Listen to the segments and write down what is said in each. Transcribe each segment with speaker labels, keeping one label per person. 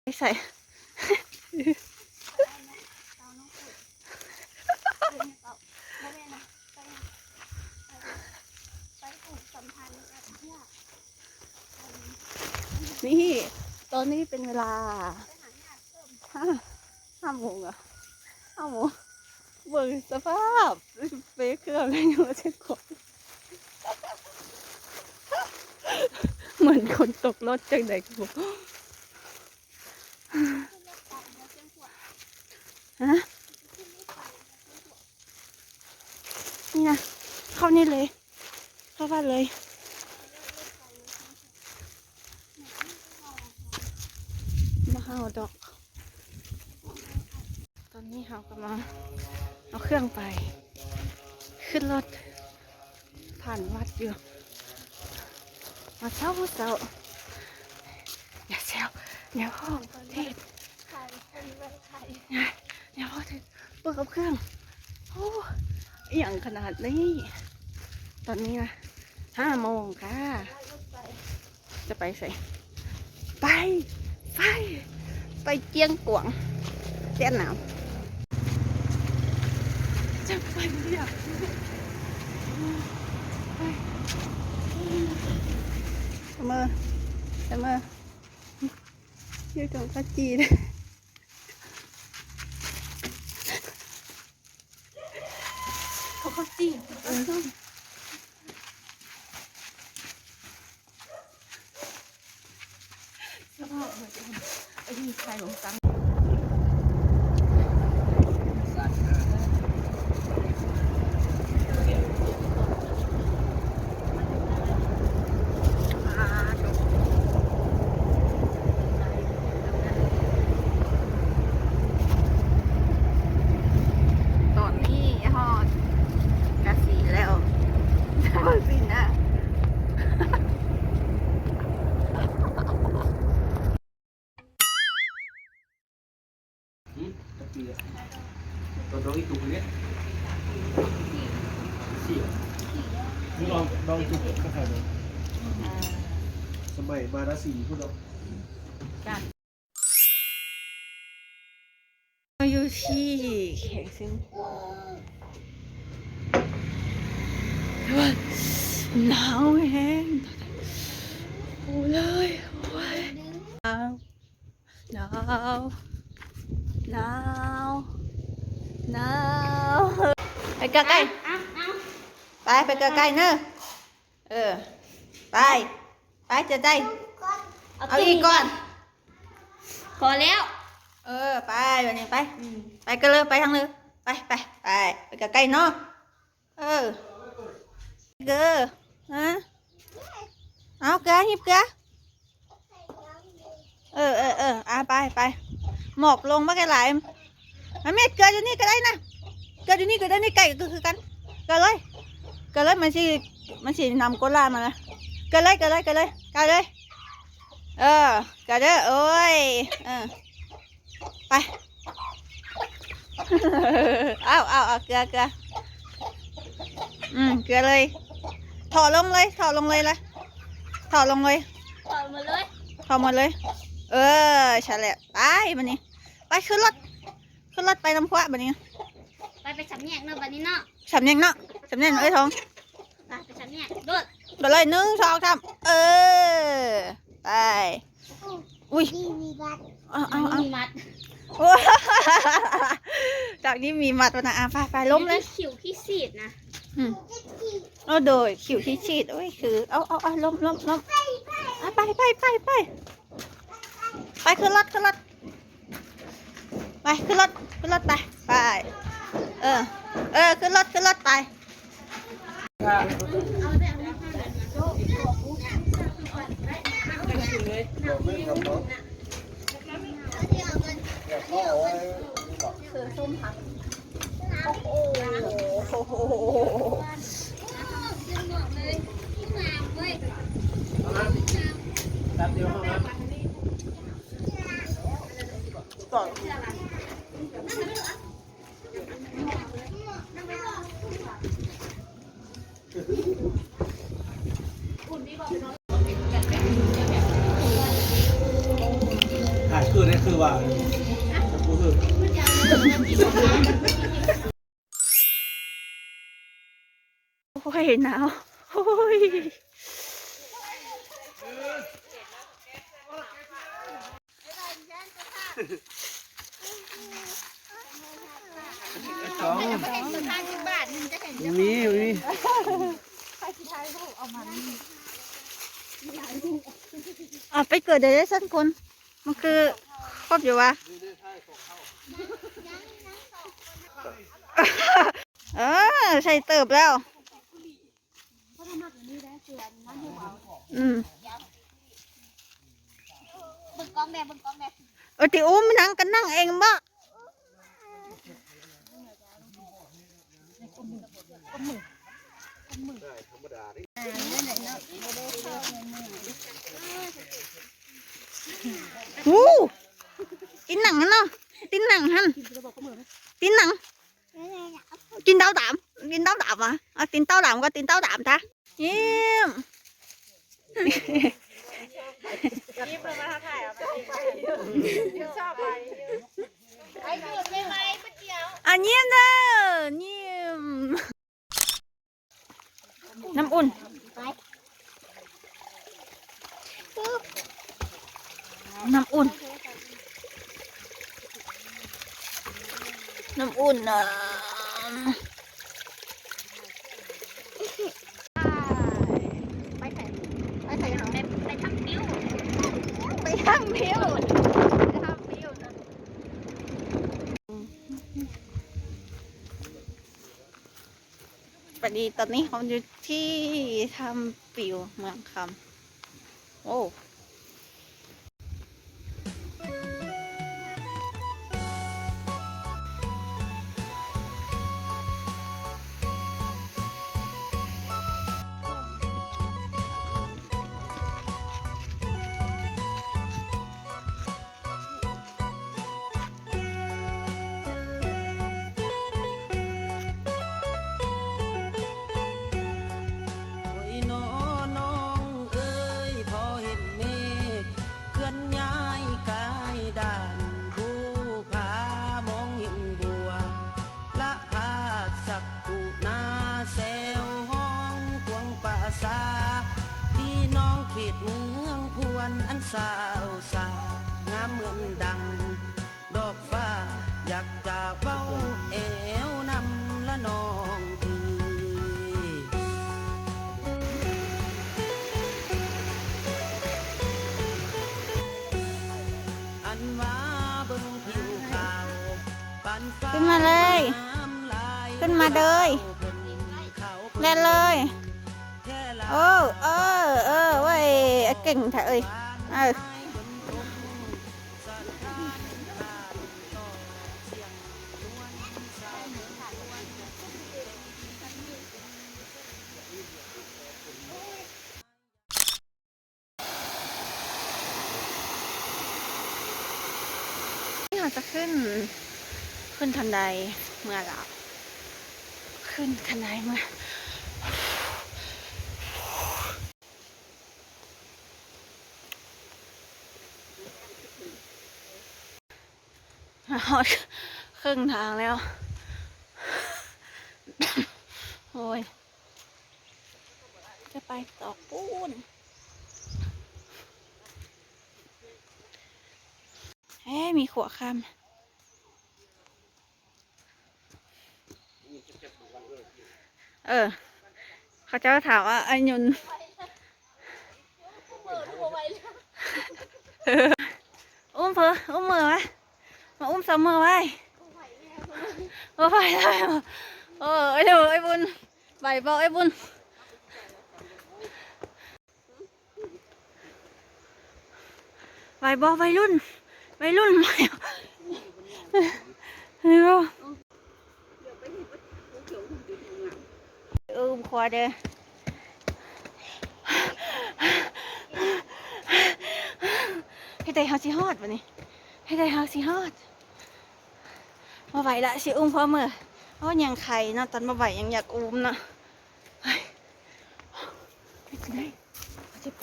Speaker 1: ไม่ใส่นี่ตอนนี้เป็นเวลา5 โมงอะ5 โมงเบิ่งสภาพเบรกเครื่องยังไม่เช็คของเหมือนคนตกรถจังไหนกูฮะนี่นะเข้านี่เลยเข้าบ้านเลยมาเอาดอกตอนนี้เขากำลังเอาเครื่องไปขึ้นรถผ่านวัดอยู่มาเช้าอย่าเซลอย่าพ่อเทศอย่าพ่อเทศเปิดกับเครื่องโอ้อย่างขนาดนี้ตอนนี้นะ5 โมงค่ะจะไปใส่ไปเจียงกวางเตี้ยนหนาวจะไปเรียกเมื่อยืดตรงพัดจีเลยเขาพัดจีสภาพเหมือนไอ้ที่ชายหลงตัง
Speaker 2: ตัวitu lihat sih long ituก็ใครเลยสมัยบาราสีพวกเรา
Speaker 1: อยู่ที่แขกซึ่งหนาวแห้งโอ้เลยหนาวไปใกล้ไปใกล้เนอะไปจะได้เอาอีกก่อน
Speaker 3: พอแล้ว
Speaker 1: ไปแบบนี้ไปกันเลยไปทางเลยไปใกล้เนาะเกลือเอาเกลือหิบเกลือไปหมอบลงมาไกลหลายแม่เกลืออยู่นี่ก็ได้นะเกลืออยู่นี่ก็ได้นี่ไก่ก็คือกันเกลือเลยมันสินำโกล่ามาเลยเกลือเลยเกลือเด้อโอ้ยไปเอาเกลือเกลือเลยถอดลงเลยถอดหมดเลยใช่แล้วไปมันนี้ไปขึ้นรถไปน้ำพวะบันนี้
Speaker 3: ไปสำแยกเนาะบัดนี้เนาะ
Speaker 1: สำแยกเอ้ยทอง
Speaker 3: ไปสำแยกโดด
Speaker 1: เลย1 2 3ไปอุ้ย
Speaker 3: เอามัด
Speaker 1: จากนี้มีมัดนะไปล้มเลย
Speaker 3: ขิวขี้ซีดนะ
Speaker 1: โดยขิวที่ฉีดโอ้ยคือเอาล้มไปขึ้นรถไปขึ้นรถไปขึ้นรถไปก่อน
Speaker 2: ใช่ คือเนี่ยคือว่ากูคือ
Speaker 1: โอ้ยหนาวโอ้ย
Speaker 2: สอง
Speaker 3: 50 บาทนึงจะเห็น
Speaker 2: มีมี
Speaker 1: อ่ะไปเกิดเดี๋ยวได้สั้นคนมันคือครอบอยู่วะ เออใส่เติบแล้วอืม
Speaker 3: เบิ่งกล้องแม่เบิ่งกล้องแม่
Speaker 1: เออติอุ้มนั่งกันนั่งเองบ่วู้กินหนังเนาะกินหนังฮันกินหนังกินเต้าđạmกินเต้าđạm à àกินเต้าđạmก็กินเต้าđạm ta ยิ้ม
Speaker 3: ไอ้เกิดไม่ไหวเมื่อเดียว
Speaker 1: อ่ะยิ้มเด้อยิ้มน้ำอุ่นน้ำอุ่นน้ำอุ่นอ่ะ
Speaker 3: ไปไหนไปไหนไปทำบิ้ว
Speaker 1: ไปทางพิวไปทางพิวนะพอดีตอนนี้เขาอยู่ที่ทำปิวเมืองคำโอ้
Speaker 4: พี่น้องเขตเมืองพวนอันสาวสางามเหมือนดังดอกฟ้าอยากจะเฝ้าเอวนำละน้องพี่อันว่าเบิ่งผิวขาวปานฟ้า
Speaker 1: ขึ้นมาเลยขึ้นมาเลยแล่นเลยเออเว้ยเก่งแท้เอ้ยเออนี่เราจะขึ้นทันใดเมื่อเราขึ้นทันใดเมื่อครึ่งทางแล้ว โอ้ย จะไปต่อปูนเฮ้มีขวดคำเขาจะถามว่าไอ้ยุนอุ้มเพออุ้มมือไว้มาอุ้มสามมือไว้โอ้ยได้ไอ้เดี๋ยวไอ้บุญใบบอกไอ้บุญใบบอกวัยรุ่นใหม่เฮ้ยบ่ขวาเด้อให้ได้เฮาสิฮอดบัดนี้ให้ได้เฮาสิฮอดมาไหวละสิอุ้มพ่อมือเพราะยังไข่เนาะตอนมาไหวยังอยากอุ้มเนาะไปจะได้เขาจะไป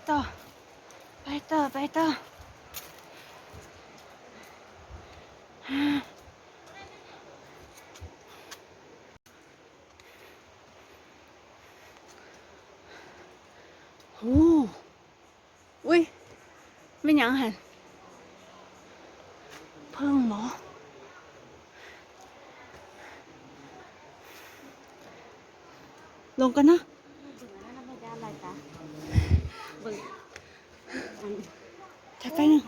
Speaker 1: ต่อ ต่อไปต่อโอ้อุ้ยไม่ยังหันเพิ่งหมอลงกันนะจะไปนะ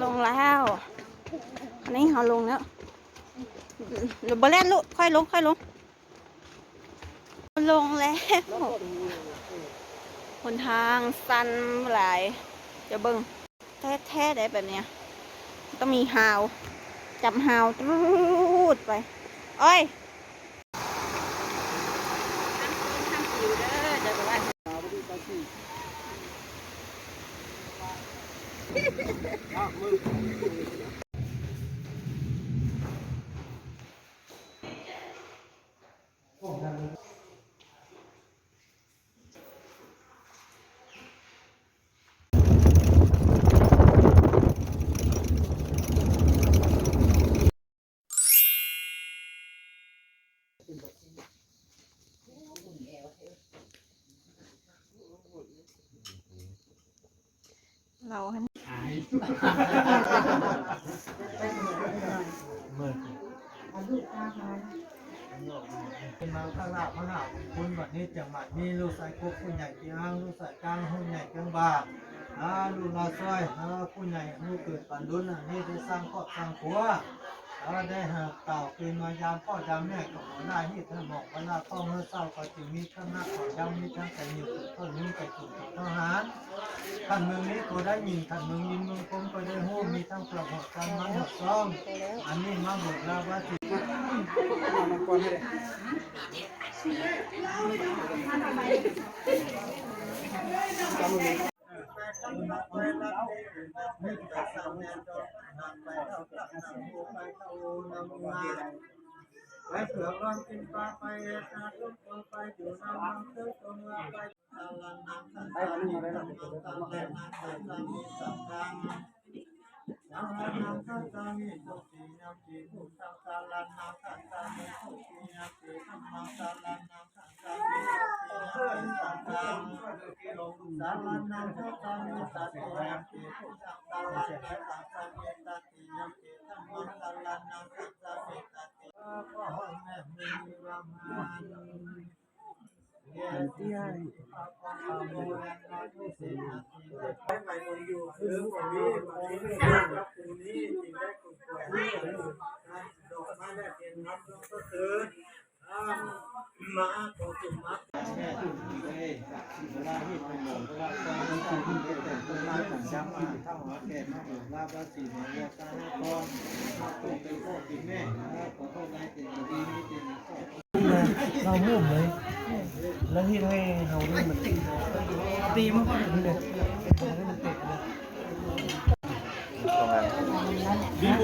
Speaker 1: ลงแล้วอันนี้เขาลงแล้วหรือบอลเล่นลูกค่อยลงลงแล้วหนทางสั้นหลายจะเบิ่งแท้ได้แบบเนี้ยต้องมีหาวจับหาวตรูดไปโอ้ยทำผิวเด้อเดี๋ยวไปว่าเราให้
Speaker 2: เป็นมาข้างหน้าพระหน้าคุณบัดนี้จังหวัดนี้ลูกสายกุ๊กผู้ใหญ่ที่ห้างลูกสายกลางผู้ใหญ่กลางบ่าลูกนาซอยผู้ใหญ่ลูกเกิดปันดุลนี่ได้สร้างครอบสร้างครัวได้หาเต่าคืนมายามพ่อยามแม่กับหัวหน้าที่ท่านบอกว่าหน้าต้องเมื่อเศร้าก็จึงมีข้างหน้าของยำมีทั้งแต่หนึ่งต้นนี้แต่จุดทหารท่านเมืองนี้ก็ได้ยินท่านเมืองยินเมืองคงก็ได้หู้มีทั้งประหัตการมันหัดซ่องอันนี้มาบอกแล้วว่าสิไปเผือกร้อนกินปลาไปนาลุกตัวไปอยู่น้ำมันซื้อตัวเมื่อไปตาลันน้ำตาลันน้ำตาลันน้ำตาลันน้ำตาลันมีสังกังน้ำลันน้ำตาลันมีทุกทีน้ำจีผู้สังตาลันน้ำตาลันมีทุกทีน้ำจีธรรมตาลันน้ำตาลันมีทุกทีน้ำจีสังกังตาลันน้ำตาลันมีสัตย์น้ำจีผู้สังตาลันมีสังกังมีตัตติน้ำจีธรรมตาลันน้ำตาลันมีตัตติพ่อแม่มีรามานเยี่ยมที่ให้พ่อพ่อโมแรงน้อยผู้เสียหายไปใหม่คนอยู่หรือคนนี้รับคนนี้จึงได้คนป่วยให้ดอกไม้ได้เป็นน้ำต้องก็คือมาโตจุมาแม่จุดเอ้เวลาที่ไปหลงเวลาตอนนี้คุณได้แต่ต้นไม้ของช้ำมาเท่าหัวแก่มาลาบราศีมาเรียกตาหน้าทองตัวเป็นพ่อเป็นแม่ขอโทษได้เป็นดีไม่เป็นเรามุ่งเลยแล้วที่ให้เราด้วยมันตีมันก็ถึงเลยมันติดเลยบีบูไปต่ออีกแล้วพี่น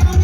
Speaker 2: ้อง